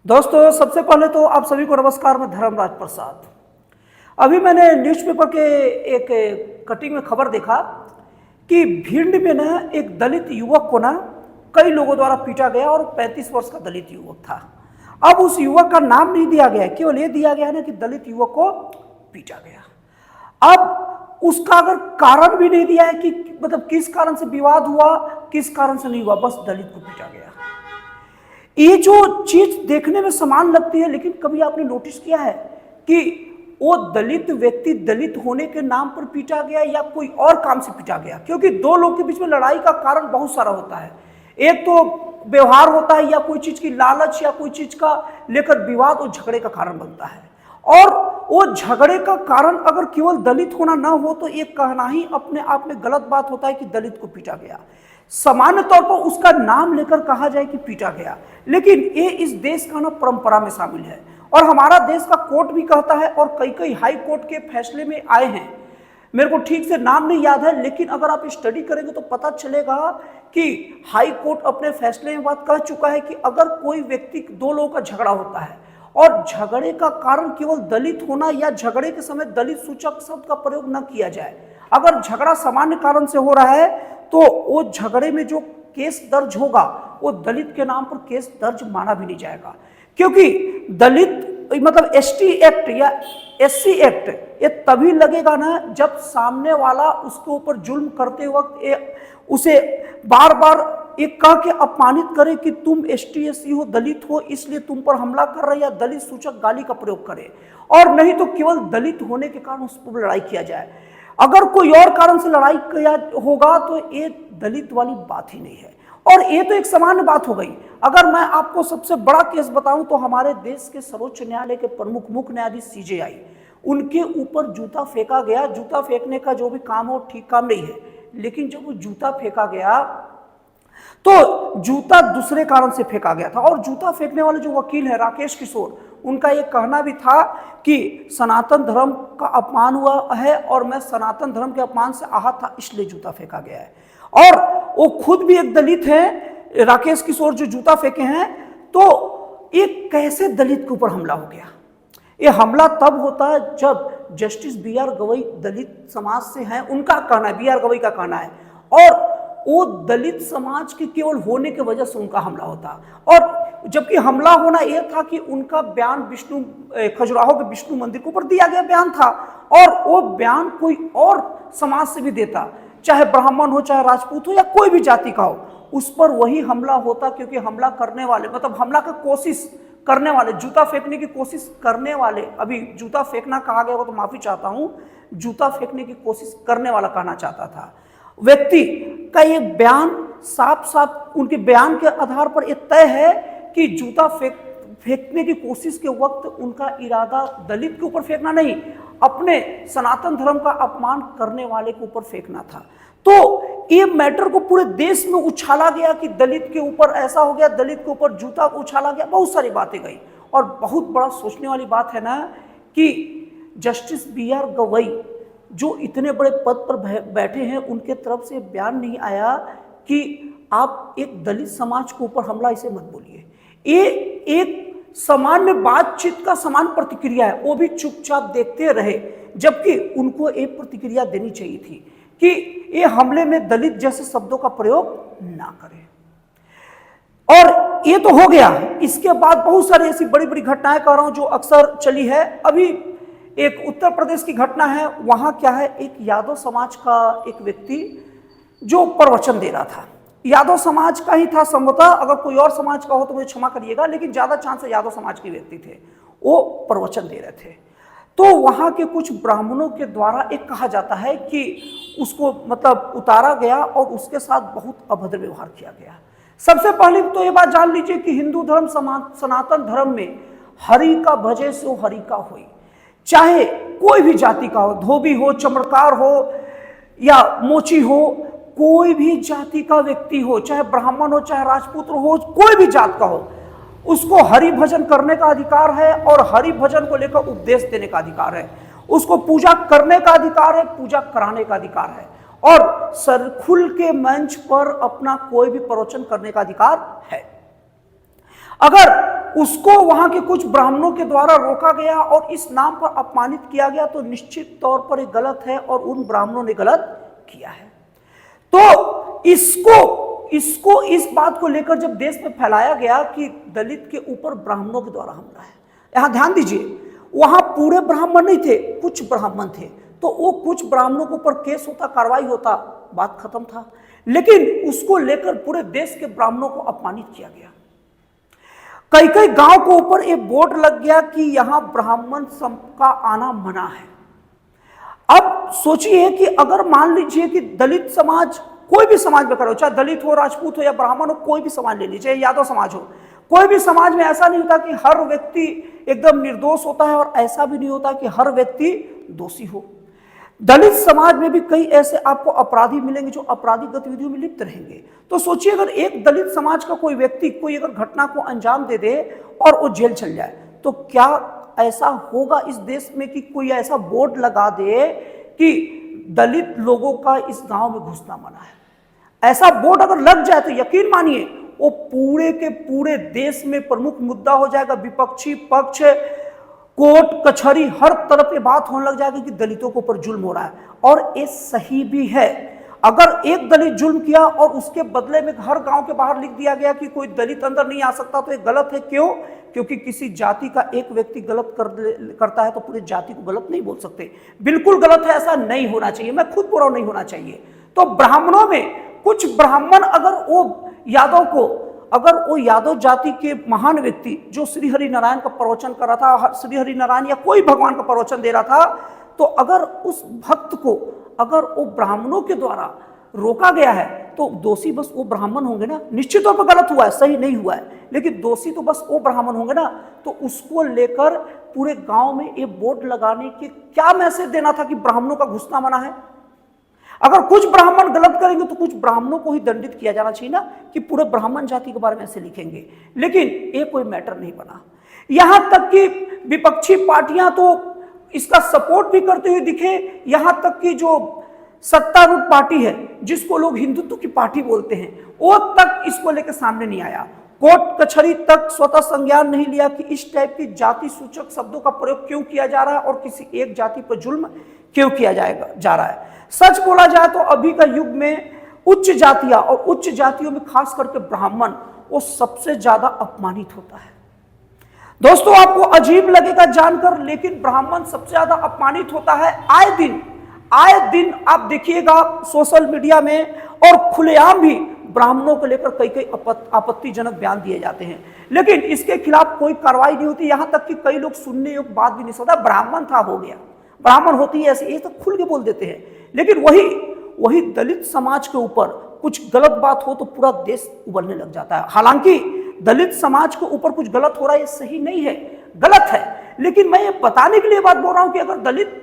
दोस्तों, सबसे पहले तो आप सभी को नमस्कार। मैं धर्मराज प्रसाद। अभी मैंने न्यूज़पेपर के एक कटिंग में खबर देखा कि भिंड में ना एक दलित युवक को ना कई लोगों द्वारा पीटा गया और 35 वर्ष का दलित युवक था। अब उस युवक का नाम नहीं दिया गया है, केवल ये दिया गया है ना कि दलित युवक को पीटा गया। अब उसका अगर कारण भी नहीं दिया है कि मतलब किस कारण से विवाद हुआ, किस कारण से नहीं हुआ, बस दलित को पीटा गया। ये जो चीज देखने में समान लगती है, लेकिन कभी आपने नोटिस किया है कि वो दलित व्यक्ति दलित होने के नाम पर पीटा गया या कोई और काम से पीटा गया? क्योंकि दो लोग के बीच में लड़ाई का कारण बहुत सारा होता है। एक तो व्यवहार होता है या कोई चीज की लालच या कोई चीज का लेकर विवाद और झगड़े का कारण बनता है। और वो झगड़े का कारण अगर केवल दलित होना ना हो तो ये कहना ही अपने आप में गलत बात होता है कि दलित को पीटा गया। सामान्य तौर पर उसका नाम लेकर कहा जाए कि पीटा गया, लेकिन ये इस देश का ना परंपरा में शामिल है और हमारा देश का कोर्ट भी कहता है और कई कई हाई कोर्ट के फैसले में आए हैं। मेरे को ठीक से नाम नहीं याद है, लेकिन अगर आप स्टडी करेंगे तो पता चलेगा कि हाई कोर्ट अपने फैसले में बात कह चुका है कि अगर कोई व्यक्ति, दो लोगों का झगड़ा होता है और झगड़े का कारण केवल दलित होना या झगड़े के समय दलित सूचक शब्द का प्रयोग न किया जाए, अगर झगड़ा सामान्य कारण से हो रहा है तो वो झगड़े में जो केस दर्ज होगा वो दलित के नाम पर केस दर्ज माना भी नहीं जाएगा। क्योंकि दलित मतलब एसटी एक्ट या एससी एक्ट ये तभी लगेगा ना जब सामने वाला उसके ऊपर जुल्म करते वक्त उसे बार बार ये कह के अपमानित करे कि तुम एसटी एससी हो, दलित हो, इसलिए तुम पर हमला कर रहे या दलित सूचक गाली का प्रयोग करे, और नहीं तो केवल दलित होने के कारण उस पर लड़ाई किया जाए। अगर कोई और कारण से लड़ाई किया होगा तो ये दलित वाली बात ही नहीं है। और ये तो एक सामान्य बात हो गई। अगर मैं आपको सबसे बड़ा केस बताऊं तो हमारे देश के सर्वोच्च न्यायालय के प्रमुख मुख्य न्यायाधीश सीजेआई, उनके ऊपर जूता फेंका गया। जूता फेंकने का जो भी काम हो ठीक काम नहीं है, लेकिन जब वो जूता फेंका गया तो जूता दूसरे कारण से फेंका गया था। और जूता फेंकने वाले जो वकील है राकेश किशोर, उनका ये कहना भी था कि सनातन धर्म का अपमान हुआ है और मैं सनातन धर्म के अपमान से आहत था, इसलिए जूता फेंका गया है। और वो खुद भी एक दलित है राकेश किशोर जो जूता फेंके हैं। तो ये कैसे दलित के ऊपर हमला हो गया? ये हमला तब होता है जब जस्टिस बी.आर. गवई दलित समाज से हैं, उनका कहना है, बी.आर. गवई का कहना है, और वो दलित समाज के केवल होने की वजह से उनका हमला होता। और जबकि हमला होना यह था कि उनका बयान विष्णु खजुराहो के विष्णु मंदिर के ऊपर दिया गया बयान था, और वो बयान कोई और समाज से भी देता, चाहे ब्राह्मण हो, चाहे राजपूत हो, या कोई भी जाति का हो, उस पर वही हमला होता। क्योंकि हमला करने वाले मतलब हमला की कोशिश करने वाले, जूता फेंकने की कोशिश करने वाले, अभी जूता फेंकना कहा गया हो तो माफी चाहता हूं, जूता फेंकने की कोशिश करने वाला कहना चाहता था व्यक्ति का ये बयान साफ साफ उनके बयान के आधार पर यह तय है कि जूता फेंकने की कोशिश के वक्त उनका इरादा दलित के ऊपर फेंकना नहीं, अपने सनातन धर्म का अपमान करने वाले के ऊपर फेंकना था। तो ये मैटर को पूरे देश में उछाला गया कि दलित के ऊपर ऐसा हो गया, दलित के ऊपर जूता उछाला गया, बहुत सारी बातें गई। और बहुत बड़ा सोचने वाली बात है ना कि जस्टिस बी.आर. गवई जो इतने बड़े पद पर बैठे हैं, उनके तरफ से बयान नहीं आया कि आप एक दलित समाज के ऊपर हमला इसे मत बोलिए। ये एक सामान्य बातचीत का समान प्रतिक्रिया है, वो भी चुपचाप देखते रहे, जबकि उनको एक प्रतिक्रिया देनी चाहिए थी कि ये हमले में दलित जैसे शब्दों का प्रयोग ना करें। और ये तो हो गया। इसके बाद बहुत सारी ऐसी बड़ी बड़ी घटनाएं कह रहा हूं जो अक्सर चली है। अभी एक उत्तर प्रदेश की घटना है, वहां क्या है, एक यादव समाज का एक व्यक्ति जो प्रवचन दे रहा था, यादव समाज का ही था संभवतः, अगर कोई और समाज का हो तो मुझे क्षमा करिएगा, लेकिन ज्यादा चांस है यादव समाज के व्यक्ति थे, वो प्रवचन दे रहे थे। तो वहां के कुछ ब्राह्मणों के द्वारा एक कहा जाता है कि उसको मतलब उतारा गया और उसके साथ बहुत अभद्र व्यवहार किया गया। सबसे पहले तो ये बात जान लीजिए कि हिंदू धर्म सनातन धर्म में हरि का भजे सो हरि का होई, चाहे कोई भी जाति का हो, धोबी हो, चमड़कार हो या मोची हो, कोई भी जाति का व्यक्ति हो, चाहे ब्राह्मण हो, चाहे राजपूत हो, कोई भी जात का हो, उसको हरि भजन करने का अधिकार है और हरि भजन को लेकर उपदेश देने का अधिकार है। उसको पूजा करने का अधिकार है, पूजा कराने का अधिकार है, और सर खुल के मंच पर अपना कोई भी प्रवचन करने का अधिकार है। अगर उसको वहां के कुछ ब्राह्मणों के द्वारा रोका गया और इस नाम पर अपमानित किया गया तो निश्चित तौर पर ये गलत है और उन ब्राह्मणों ने गलत किया है। तो इसको इस बात को लेकर जब देश में फैलाया गया कि दलित के ऊपर ब्राह्मणों के द्वारा हमला है, यहां ध्यान दीजिए, वहां पूरे ब्राह्मण नहीं थे, कुछ ब्राह्मण थे, तो वो कुछ ब्राह्मणों के ऊपर केस होता, कार्रवाई होता, बात खत्म था। लेकिन उसको लेकर पूरे देश के ब्राह्मणों को अपमानित किया गया। कई कई गांव के ऊपर एक बोर्ड लग गया कि यहां ब्राह्मण का आना मना है। अब सोचिए कि अगर मान लीजिए कि दलित समाज, कोई भी समाज में करो, चाहे दलित हो, राजपूत हो या ब्राह्मण हो, कोई भी समाज ले लीजिए, यादव समाज हो, कोई भी समाज में ऐसा नहीं होता कि हर व्यक्ति एकदम निर्दोष होता है और ऐसा भी नहीं होता कि हर व्यक्ति दोषी हो। दलित समाज में भी कई ऐसे आपको अपराधी मिलेंगे जो आपराधिक गतिविधियों में लिप्त रहेंगे। तो सोचिए अगर एक दलित समाज का कोई व्यक्ति कोई अगर घटना को अंजाम दे दे और वो जेल चल जाए, तो क्या ऐसा होगा इस देश में कि कोई ऐसा बोर्ड लगा दे कि दलित लोगों का इस गांव में घुसना मना है? ऐसा बोर्ड अगर लग जाए तो यकीन मानिए वो पूरे के पूरे देश में प्रमुख मुद्दा हो जाएगा। विपक्षी पक्ष, कोर्ट कचहरी, हर तरफ ये बात होने लग जाएगी कि दलितों के ऊपर जुल्म हो रहा है। और ये सही भी है। अगर एक दलित जुल्म किया और उसके बदले में हर गांव के बाहर लिख दिया गया कि कोई दलित अंदर नहीं आ सकता, तो ये गलत है। क्यों? क्योंकि किसी जाति का एक व्यक्ति गलत करता है तो पूरी जाति को गलत नहीं बोल सकते। बिल्कुल गलत है, ऐसा नहीं होना चाहिए। मैं खुद बोल रहा हूं, नहीं होना चाहिए। तो ब्राह्मणों में कुछ ब्राह्मण अगर वो यादव जाति के महान व्यक्ति जो श्री हरि नारायण का प्रवचन कर रहा था, श्री हरि नारायण या कोई भगवान का प्रवचन दे रहा था, तो अगर उस भक्त को अगर वो ब्राह्मणों के द्वारा रोका गया है तो दोषी बस वो ब्राह्मण होंगे ना। निश्चित तौर पर गलत हुआ है, सही नहीं हुआ है, लेकिन दोषी तो बस वो ब्राह्मण होंगे ना। तो उसको लेकर पूरे गांव में ये बोर्ड लगाने के क्या मैसेज देना था कि ब्राह्मणों का घुसना मना है? अगर कुछ ब्राह्मण गलत करेंगे तो कुछ ब्राह्मणों को ही दंडित किया जाना चाहिए ना, कि पूरे ब्राह्मण जाति के बारे में ऐसे लिखेंगे। लेकिन ये कोई मैटर नहीं बना। यहां तक कि विपक्षी पार्टियां तो इसका सपोर्ट भी करते हुए दिखे, यहां तक कि जो सत्तारूढ़ पार्टी है जिसको लोग हिंदुत्व की पार्टी बोलते हैं, वो तक इसको लेकर सामने नहीं आया। कोर्ट कचहरी तक स्वतः संज्ञान नहीं लिया कि इस टाइप की जाति सूचक शब्दों का प्रयोग क्यों किया जा रहा है और किसी एक जाति पर जुल्म क्यों किया जा रहा है। सच बोला जाए तो अभी का युग में उच्च जातियां और उच्च जातियों में खास करके ब्राह्मण वो सबसे ज्यादा अपमानित होता है। दोस्तों आपको अजीब लगेगा जानकर, लेकिन ब्राह्मण सबसे ज्यादा अपमानित होता है। आए दिन आप देखिएगा सोशल मीडिया में और खुलेआम भी ब्राह्मणों को लेकर कई आपत्तिजनक बयान दिए जाते हैं, लेकिन इसके खिलाफ कोई कार्रवाई नहीं होती। यहां तक कि कई लोग सुनने योग्य बात भी नहीं सुनता। ब्राह्मण था, हो गया, ब्राह्मण होती है ऐसे, ये तो खुल के बोल देते हैं। लेकिन वही दलित समाज के ऊपर कुछ गलत बात हो तो पूरा देश उबलने लग जाता है। हालांकि दलित समाज के ऊपर कुछ गलत हो रहा है, ये सही नहीं है, गलत है। लेकिन मैं ये बताने के लिए बात बोल रहा हूं कि अगर दलित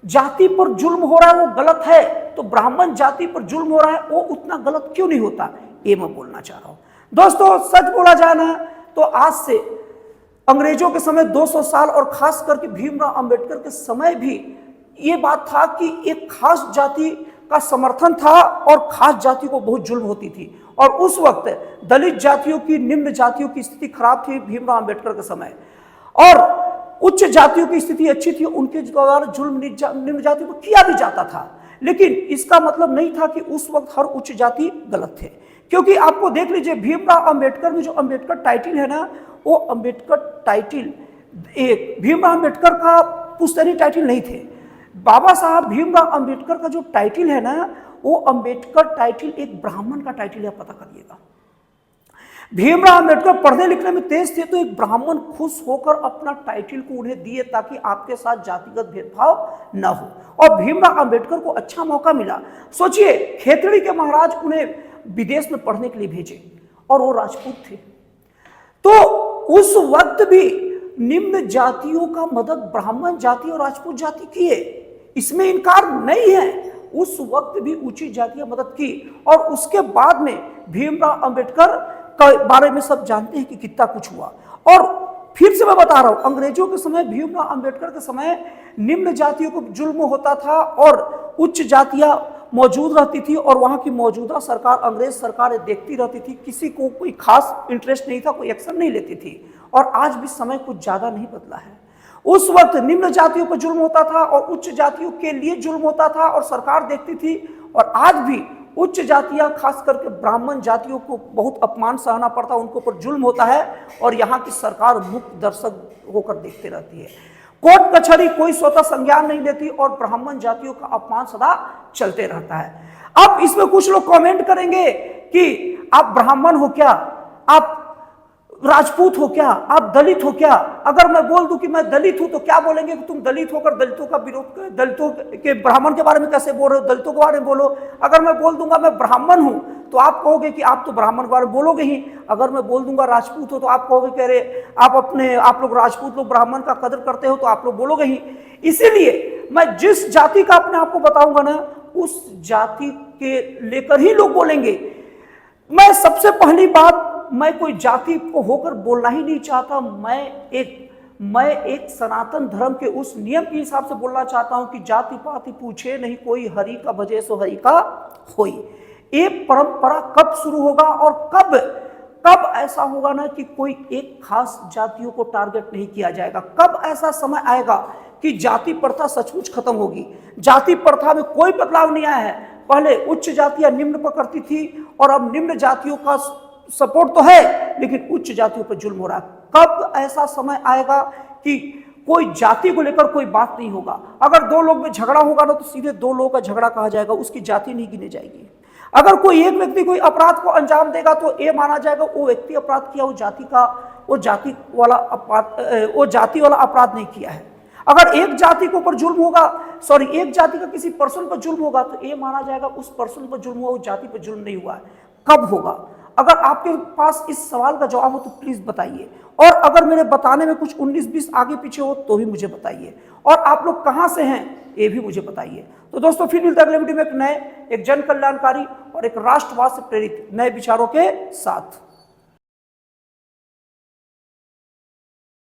जाति पर जुल्म हो रहा है वो गलत है, तो ब्राह्मण जाति पर जुल्म हो रहा है वो उतना गलत क्यों नहीं होता, ये मैं बोलना चाह रहा हूं। दोस्तों सच बोला जाए ना तो आज से अंग्रेजों के समय 200 साल और खास करके भीमराव अंबेडकर के समय भी ये बात था कि एक खास जाति का समर्थन था और खास जाति को बहुत जुल्म होती थी। और उस वक्त दलित जातियों की, निम्न जातियों की स्थिति खराब थी भीमराव अंबेडकर के समय, और उच्च जातियों की स्थिति अच्छी थी। उनके द्वारा जुल्म निम्न जातियों पर किया भी जाता था, लेकिन इसका मतलब नहीं था कि उस वक्त हर उच्च जाति गलत थे। क्योंकि आपको देख लीजिए भीमराव अंबेडकर में जो अंबेडकर टाइटल है ना, वो अंबेडकर टाइटल एक भीमराव अंबेडकर का पुश्तैनी टाइटल नहीं थे। बाबा साहब भीमराव अंबेडकर का जो टाइटल है ना, वो अंबेडकर टाइटल एक ब्राह्मण का टाइटल है, पता करिएगा। भीमराव अंबेडकर पढ़ने लिखने में तेज थे, तो एक ब्राह्मण खुश होकर अपना टाइटल को उन्हें दिए ताकि आपके साथ जातिगत भेदभाव न हो, और भीमराव अंबेडकर को अच्छा मौका मिला। सोचिए खेतड़ी के महाराज उन्हें विदेश में पढ़ने के लिए भेजे और वो राजपूत थे, तो उस वक्त भी निम्न जातियों का मदद ब्राह्मण जाति और राजपूत जाति किए, इसमें इनकार नहीं है। उस वक्त भी ऊंची जातियां मदद की, और उसके बाद में भीमराव अंबेडकर के बारे में सब जानते हैं कि कितना कुछ हुआ। और फिर से मैं बता रहा हूं, अंग्रेजों के समय, भीमराव अंबेडकर के समय निम्न जातियों को जुल्म होता था और उच्च जातियां मौजूद रहती थी और वहाँ की मौजूदा सरकार, अंग्रेज सरकार देखती रहती थी, किसी को कोई खास इंटरेस्ट नहीं था, कोई एक्शन नहीं लेती थी। और आज भी समय कुछ ज़्यादा नहीं बदला है। उस वक्त निम्न जातियों पर जुल्म होता था और उच्च जातियों के लिए जुल्म होता था और सरकार देखती थी। और आज भी उच्च जातियां, खास करके ब्राह्मण जातियों को बहुत अपमान सहना पड़ता, उनको ऊपर जुल्म होता है और यहाँ की सरकार मुक्त दर्शक होकर देखते रहती है। कोर्ट कचहरी कोई स्वतः संज्ञान नहीं लेती और ब्राह्मण जातियों का अपमान सदा चलते रहता है। अब इसमें कुछ लोग कमेंट करेंगे कि आप ब्राह्मण हो क्या, आप राजपूत हो क्या, आप दलित हो क्या। अगर मैं बोल दूं कि मैं दलित हूं तो क्या बोलेंगे कि तुम दलित होकर दलितों का विरोध, दलितों के ब्राह्मण के बारे में कैसे बोल रहे हो, दलितों के बारे में बोलो। अगर मैं बोल दूंगा मैं ब्राह्मण हूं तो आप कहोगे कि आप तो ब्राह्मण के बारे में बोलोगे ही। अगर मैं बोल दूंगा राजपूत हो तो आप कहोगे कि अरे आप लोग राजपूत लोग ब्राह्मण का कदर करते हो, तो आप लोग बोलोगे ही। इसीलिए मैं जिस जाति का अपने आप को बताऊंगा ना, उस जाति के लेकर ही लोग बोलेंगे। मैं सबसे पहली बात, मैं कोई जाति को होकर बोलना ही नहीं चाहता। मैं एक सनातन धर्म के उस नियम के हिसाब से बोलना चाहता हूं कि जाति पाति पूछे नहीं कोई, हरि का भजे सो हरि का होई। ये परंपरा कब शुरू होगा और कब ऐसा होगा ना कि कोई एक खास जातियों को टारगेट नहीं किया जाएगा। कब ऐसा समय आएगा कि जाति प्रथा सचमुच खत्म होगी। जाति प्रथा में कोई बदलाव नहीं आया है। पहले उच्च जातियां निम्न पर करती थी और अब निम्न जातियों का सपोर्ट तो है लेकिन उच्च जातियों पर जुल्म हो रहा है। कब ऐसा समय आएगा कि कोई जाति को लेकर कोई बात नहीं होगा। अगर दो लोग में झगड़ा होगा ना तो सीधे दो लोगों का झगड़ा कहा जाएगा, उसकी जाति नहीं गिनी जाएगी। अगर कोई एक व्यक्ति कोई अपराध को अंजाम देगा तो ये माना जाएगा वो व्यक्ति अपराध किया, वो जाति वाला अपराध नहीं किया है। अगर एक जाति के ऊपर जुल्म होगा, एक जाति का किसी पर्सन पर जुल्म होगा तो ये माना जाएगा उस पर्सन पर जुल्म हुआ, उस जाति पर जुल्म नहीं हुआ है। कब होगा? अगर आपके पास इस सवाल का जवाब हो तो प्लीज बताइए। और अगर मेरे बताने में कुछ 19-20 आगे पीछे हो तो भी मुझे बताइए। और आप लोग कहां से हैं ये भी मुझे बताइए। तो दोस्तों फिर मिलते हैं अगले वीडियो में एक जन कल्याणकारी और एक राष्ट्रवाद से प्रेरित नए विचारों के साथ।